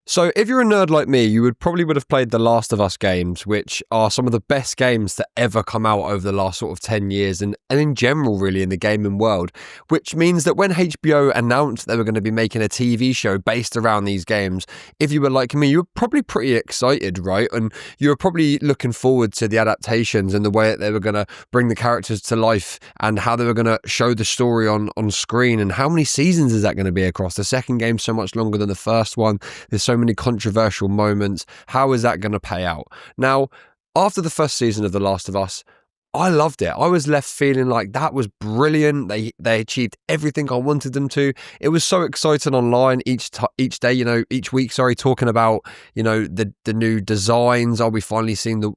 So if you're a nerd like me, you would have played the Last of Us games, which are some of the best games to ever come out over the last sort of 10 years and in general, really, in the gaming world, which means that when HBO announced they were going to be making a TV show based around these games, if you were like me, you were probably pretty excited, right? And you were probably looking forward to the adaptations and the way that they were going to bring the characters to life and how they were going to show the story on screen and how many seasons is that going to be across. The second game's so much longer than the first one. There's so many controversial moments. How is that going to pay out? Now, after the first season of The Last of Us, I loved it. I was left feeling like that was brilliant. They achieved everything I wanted them to. It was so exciting online each day, each week, talking about, the new designs. Are we finally seeing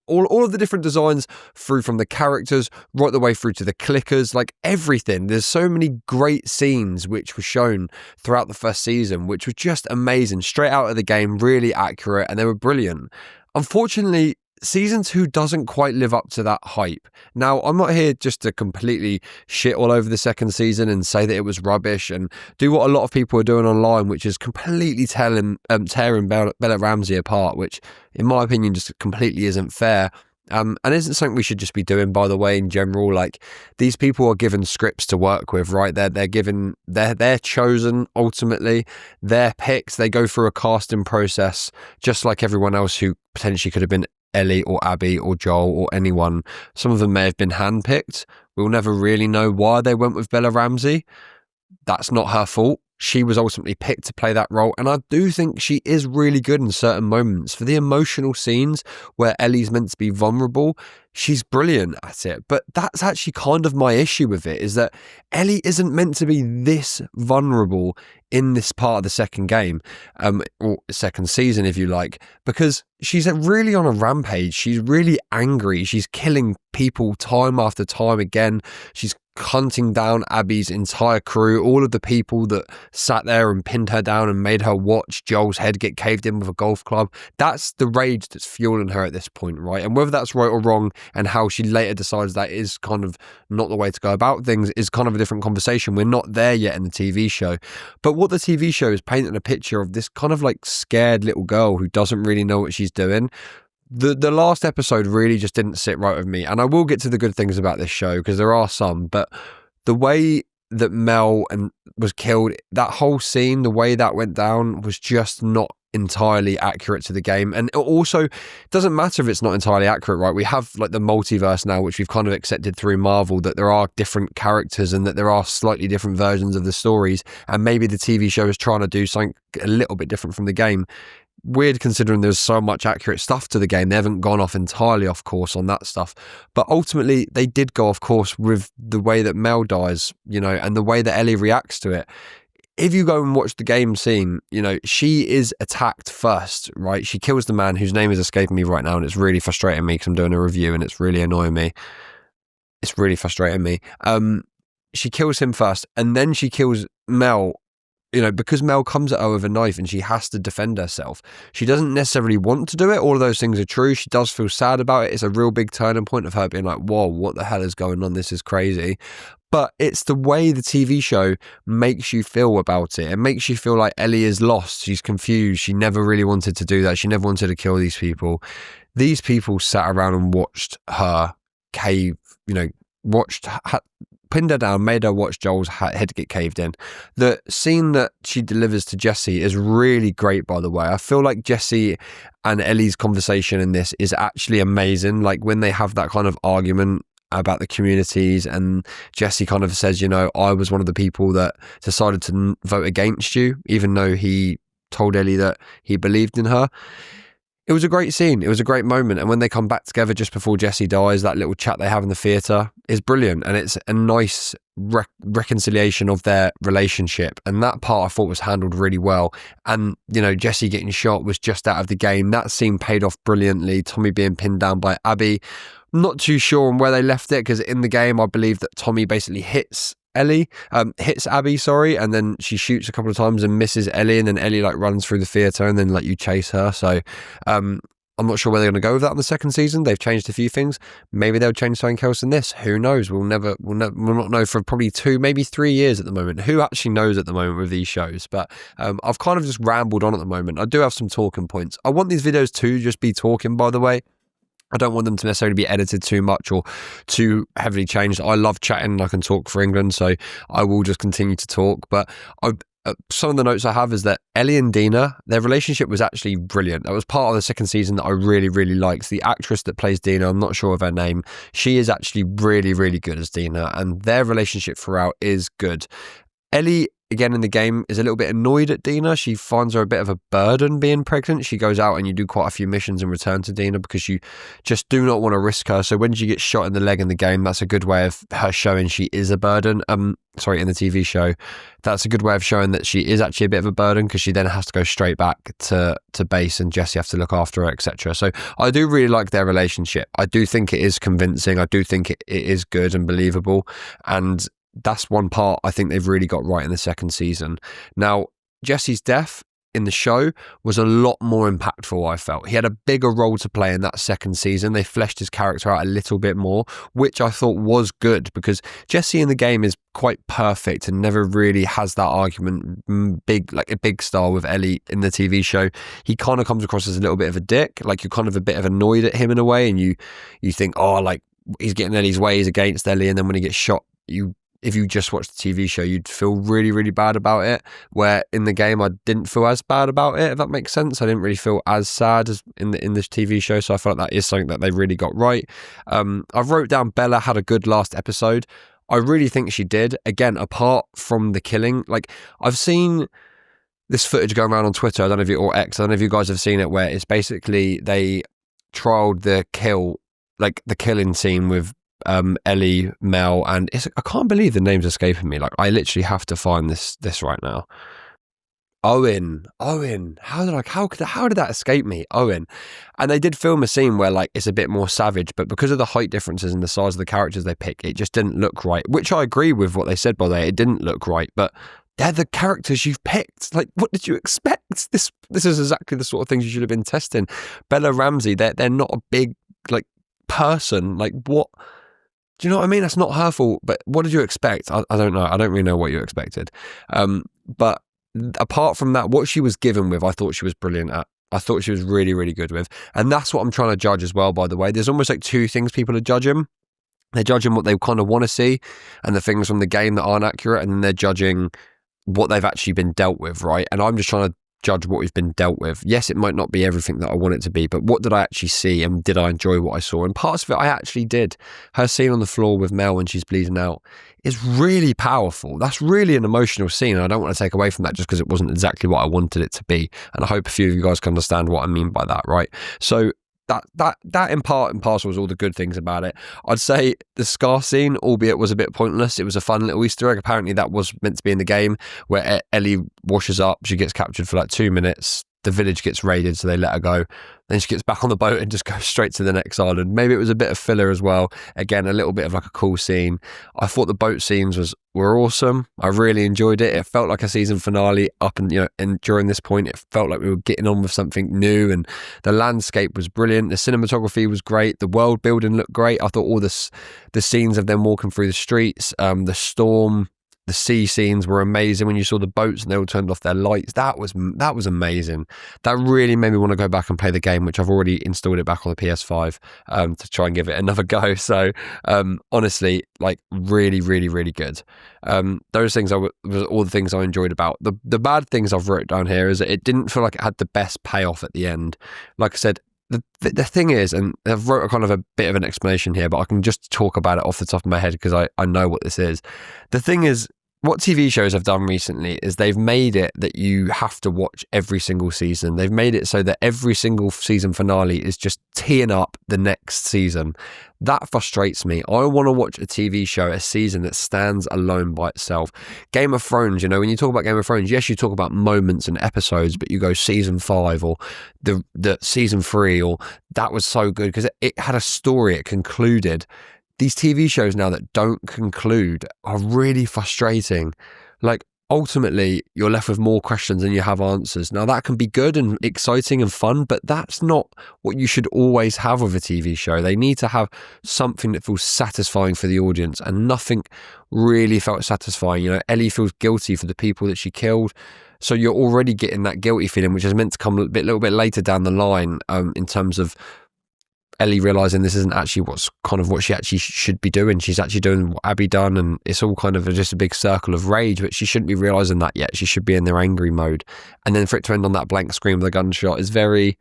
all of the different designs through from the characters right the way through to the clickers, like everything. There's so many great scenes which were shown throughout the first season, which was just amazing, straight out of the game, really accurate, and they were brilliant. Unfortunately, Season 2 doesn't quite live up to that hype. Now, I'm not here just to completely shit all over the second season and say that it was rubbish and do what a lot of people are doing online, which is completely tearing Bella Ramsey apart, which, in my opinion, just completely isn't fair. And isn't something we should just be doing, by the way, in general. Like, these people are given scripts to work with, right? They're chosen, ultimately. They're picked. They go through a casting process, just like everyone else who potentially could have been Ellie or Abby or Joel or anyone. Some of them may have been handpicked. We'll never really know why they went with Bella Ramsey. That's not her fault. She was ultimately picked to play that role, and I do think she is really good in certain moments. For the emotional scenes where Ellie's meant to be vulnerable, she's brilliant at it. But that's actually kind of my issue with it, is that Ellie isn't meant to be this vulnerable in this part of the second game, or second season, if you like, because she's really on a rampage. She's really angry. She's killing people time after time again. She's hunting down Abby's entire crew, all of the people that sat there and pinned her down and made her watch Joel's head get caved in with a golf club. That's the rage that's fueling her at this point, right? And whether that's right or wrong, and how she later decides that is kind of not the way to go about things, is kind of a different conversation. We're not there yet in the TV show. But what the TV show is painting a picture of this kind of like scared little girl who doesn't really know what she's doing. The last episode really just didn't sit right with me, and I will get to the good things about this show because there are some, but the way that Mel was killed, that whole scene, the way that went down was just not entirely accurate to the game. And it also doesn't matter if it's not entirely accurate, right? We have like the multiverse now, which we've kind of accepted through Marvel, that there are different characters and that there are slightly different versions of the stories, and maybe the TV show is trying to do something a little bit different from the game. Weird considering there's so much accurate stuff to the game. They haven't gone off entirely off course on that stuff, but ultimately they did go off course with the way that Mel dies, and the way that Ellie reacts to it. If you go and watch the game scene, she is attacked first, right? She kills the man whose name is escaping me right now, and it's really frustrating me because I'm doing a review and it's really annoying me. It's really frustrating me. She kills him first, and then she kills Mel, because Mel comes at her with a knife and she has to defend herself. She doesn't necessarily want to do it. All of those things are true. She does feel sad about it. It's a real big turning point of her being like, whoa, what the hell is going on? This is crazy. But it's the way the TV show makes you feel about it. It makes you feel like Ellie is lost. She's confused. She never really wanted to do that. She never wanted to kill these people. These people sat around and watched her cave, pinned her down, made her watch Joel's head get caved in. The scene that she delivers to Jesse is really great, by the way. I feel like Jesse and Ellie's conversation in this is actually amazing. Like when they have that kind of argument about the communities, and Jesse kind of says, I was one of the people that decided to vote against you, even though he told Ellie that he believed in her. It was a great scene. It was a great moment. And when they come back together just before Jesse dies, that little chat they have in the theatre is brilliant. And it's a nice reconciliation of their relationship. And that part I thought was handled really well. And, Jesse getting shot was just out of the game. That scene paid off brilliantly. Tommy being pinned down by Abby. Not too sure on where they left it, because in the game, I believe that Tommy basically hits Abby, and then she shoots a couple of times and misses Ellie, and then Ellie runs through the theatre, and then you chase her. So I'm not sure where they're going to go with that in the second season. They've changed a few things. Maybe they'll change something else in this. Who knows? We'll not know for probably 2, maybe 3 years at the moment. Who actually knows at the moment with these shows? But I've kind of just rambled on at the moment. I do have some talking points. I want these videos to just be talking, by the way. I don't want them to necessarily be edited too much or too heavily changed. I love chatting and I can talk for England, so I will just continue to talk. But some of the notes I have is that Ellie and Dina, their relationship was actually brilliant. That was part of the second season that I really, really liked. The actress that plays Dina, I'm not sure of her name, she is actually really, really good as Dina, and their relationship throughout is good. Ellie, again in the game, is a little bit annoyed at Dina. She finds her a bit of a burden being pregnant. She goes out and you do quite a few missions in return to Dina because you just do not want to risk her. So when she gets shot in the leg in the game, that's a good way of her showing she is a burden. In the TV show, that's a good way of showing that she is actually a bit of a burden because she then has to go straight back to base and Jesse has to look after her, etc. So I do really like their relationship. I do think it is convincing. I do think it is good and believable, and that's one part I think they've really got right in the second season. Now, Jesse's death in the show was a lot more impactful, I felt. He had a bigger role to play in that second season. They fleshed his character out a little bit more, which I thought was good because Jesse in the game is quite perfect and never really has that argument like a big star with Ellie in the TV show. He kind of comes across as a little bit of a dick, like you're kind of a bit of annoyed at him in a way, and you think, oh, like he's getting Ellie's ways against Ellie, and then when he gets shot, if you just watch the TV show, you'd feel really, really bad about it, where in the game, I didn't feel as bad about it, if that makes sense. I didn't really feel as sad as in this TV show, so I felt like that is something that they really got right. I've wrote down Bella had a good last episode. I really think she did. Again, apart from the killing, like I've seen this footage going around on Twitter, I don't know if you, or X, I don't know if you guys have seen it, where it's basically they trialed the killing scene with Ellie, Mel, and I can't believe the name's escaping me. Like I literally have to find this right now. Owen. How did that escape me? Owen. And they did film a scene where like it's a bit more savage, but because of the height differences and the size of the characters they pick, it just didn't look right. Which I agree with what they said, by the way. It didn't look right, but they're the characters you've picked. Like, what did you expect? This is exactly the sort of things you should have been testing. Bella Ramsey, they're not a big like person. Like what? Do you know what I mean? That's not her fault, but what did you expect? I don't know. I don't really know what you expected. But apart from that, what she was given with, I thought she was brilliant at. I thought she was really, really good with. And that's what I'm trying to judge as well, by the way. There's almost like two things people are judging. They're judging what they kind of want to see and the things from the game that aren't accurate, and then they're judging what they've actually been dealt with, right? And I'm just trying to judge what we've been dealt with. Yes, it might not be everything that I want it to be, but what did I actually see, and did I enjoy what I saw? And parts of it I actually did. Her scene on the floor with Mel when she's bleeding out is really powerful. That's really an emotional scene, and I don't want to take away from that just because it wasn't exactly what I wanted it to be. And I hope a few of you guys can understand what I mean by that, right? So that in part and parcel was all the good things about it. I'd say the Scar scene, albeit was a bit pointless, it was a fun little Easter egg. Apparently that was meant to be in the game, where Ellie washes up, she gets captured for like 2 minutes, the village gets raided, so they let her go. Then she gets back on the boat and just goes straight to the next island. Maybe it was a bit of filler as well. Again, a little bit of like a cool scene. I thought the boat scenes were awesome. I really enjoyed it. It felt like a season finale and during this point, it felt like we were getting on with something new, and the landscape was brilliant. The cinematography was great. The world building looked great. I thought all the scenes of them walking through the streets, the storm, the sea scenes were amazing. When you saw the boats and they all turned off their lights, that was amazing. That really made me want to go back and play the game, which I've already installed it back on the PS5 to try and give it another go. So honestly, like really, really, really good. Those things was all the things I enjoyed about. The bad things I've wrote down here is that it didn't feel like it had the best payoff at the end. Like I said, the thing is, and I've wrote a kind of a bit of an explanation here, but I can just talk about it off the top of my head because I know what this is. The thing is, what TV shows have done recently is they've made it that you have to watch every single season. They've made it so that every single season finale is just teeing up the next season. That frustrates me. I want to watch a TV show, a season that stands alone by itself. Game of Thrones, when you talk about Game of Thrones, yes, you talk about moments and episodes, but you go season 5 or the season 3, or that was so good because it had a story, it concluded. These TV shows now that don't conclude are really frustrating. Like, ultimately you're left with more questions than you have answers. Now that can be good and exciting and fun, but that's not what you should always have with a TV show. They need to have something that feels satisfying for the audience, and nothing really felt satisfying. You know, Ellie feels guilty for the people that she killed. So you're already getting that guilty feeling, which is meant to come a little bit later down the line, in terms of Ellie realizing this isn't actually what she actually should be doing. She's actually doing what Abby done, and it's all kind of just a big circle of rage, but she shouldn't be realizing that yet. She should be in their angry mode. And then for it to end on that blank screen with a gunshot is very,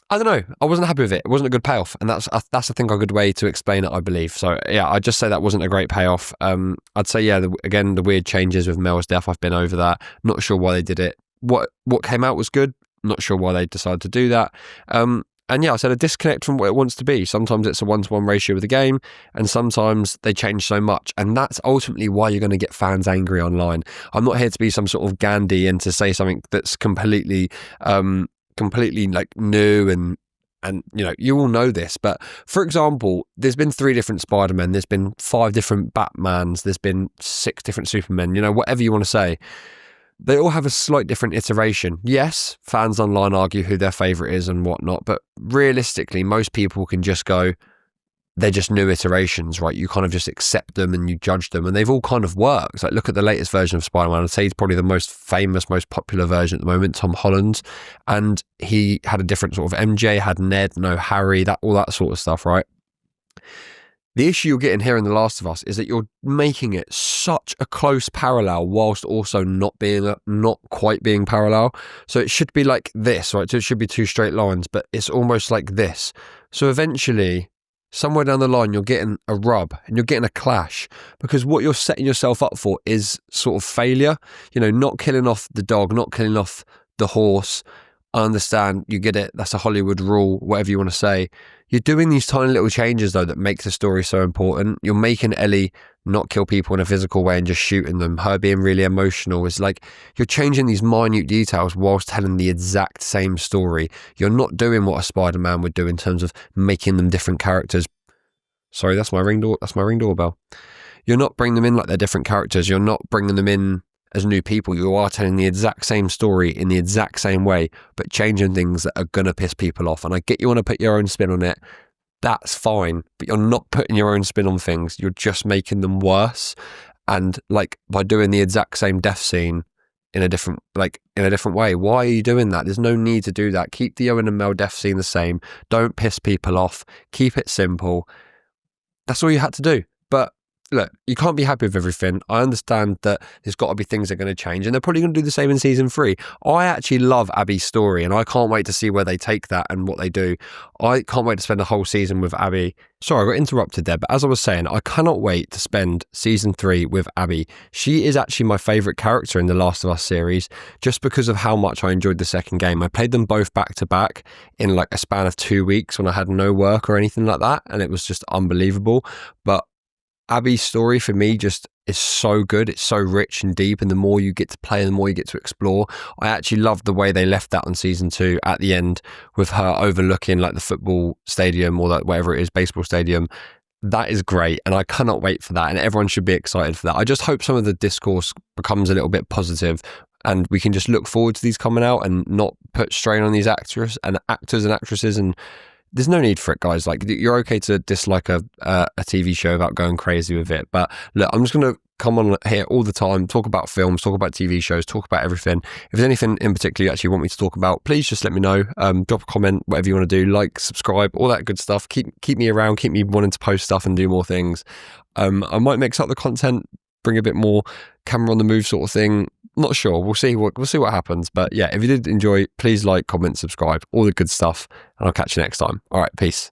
I don't know. I wasn't happy with it. It wasn't a good payoff, and that's I think a good way to explain it, I believe. So yeah, I'd just say that wasn't a great payoff. I'd say the weird changes with Mel's death. I've been over that. Not sure why they did it. What came out was good. Not sure why they decided to do that. And yeah, I said a disconnect from what it wants to be. Sometimes it's a 1-to-1 ratio with the game, and sometimes they change so much. And that's ultimately why you're going to get fans angry online. I'm not here to be some sort of Gandhi and to say something that's completely like new and you know, you all know this. But for example, there's been 3 different Spider-Men, there's been 5 different Batmans, there's been 6 different Supermen, you know, whatever you want to say. They all have a slight different iteration. Yes, fans online argue who their favourite is and whatnot, but realistically, most people can just go, they're just new iterations, right? You kind of just accept them and you judge them, and they've all kind of worked. Like, look at the latest version of Spider-Man. I'd say he's probably the most famous, most popular version at the moment, Tom Holland, and he had a different sort of MJ, had Ned, no Harry, all that sort of stuff, right? The issue you're getting here in The Last of Us is that you're making it such a close parallel whilst also not quite being parallel. So it should be like this, right? So it should be 2 straight lines, but it's almost like this. So eventually, somewhere down the line, you're getting a rub and you're getting a clash, because what you're setting yourself up for is sort of failure. You know, not killing off the dog, not killing off the horse. I understand, you get it, that's a Hollywood rule, whatever you want to say. You're doing these tiny little changes, though, that make the story so important. You're making Ellie not kill people in a physical way and just shooting them. Her being really emotional is like, you're changing these minute details whilst telling the exact same story. You're not doing what a Spider-Man would do in terms of making them different characters. Sorry, that's my ring doorbell. You're not bringing them in like they're different characters. You're not bringing them in as new people. You are telling the exact same story in the exact same way, but changing things that are going to piss people off. And I get you want to put your own spin on it. That's fine, but you're not putting your own spin on things. You're just making them worse. And like, by doing the exact same death scene in a different way. Why are you doing that? There's no need to do that. Keep the Owen and Mel death scene the same. Don't piss people off. Keep it simple. That's all you had to do. But look, you can't be happy with everything. I understand that there's got to be things that are going to change, and they're probably going to do the same in season 3. I actually love Abby's story, and I can't wait to see where they take that and what they do. I can't wait to spend a whole season with Abby. Sorry, I got interrupted there, but as I was saying, I cannot wait to spend season 3 with Abby. She is actually my favourite character in the Last of Us series, just because of how much I enjoyed the second game. I played them both back to back in like a span of 2 weeks when I had no work or anything like that, and it was just unbelievable. But Abby's story for me just is so good. It's so rich and deep, and the more you get to play and the more you get to explore. I actually loved the way they left that on season 2 at the end, with her overlooking like the football stadium or that whatever it is, baseball stadium. That is great, and I cannot wait for that, and everyone should be excited for that. I just hope some of the discourse becomes a little bit positive, and we can just look forward to these coming out and not put strain on these actors and actresses. And there's no need for it, guys. Like, you're okay to dislike a TV show without going crazy with it. But look, I'm just going to come on here all the time, talk about films, talk about TV shows, talk about everything. If there's anything in particular you actually want me to talk about, please just let me know. Drop a comment, whatever you want to do, like, subscribe, all that good stuff. Keep me around, keep me wanting to post stuff and do more things. I might mix up the content, bring a bit more camera on the move sort of thing. Not sure. We'll see what happens. But yeah, if you did enjoy, please like, comment, subscribe, all the good stuff, and I'll catch you next time. All right, peace.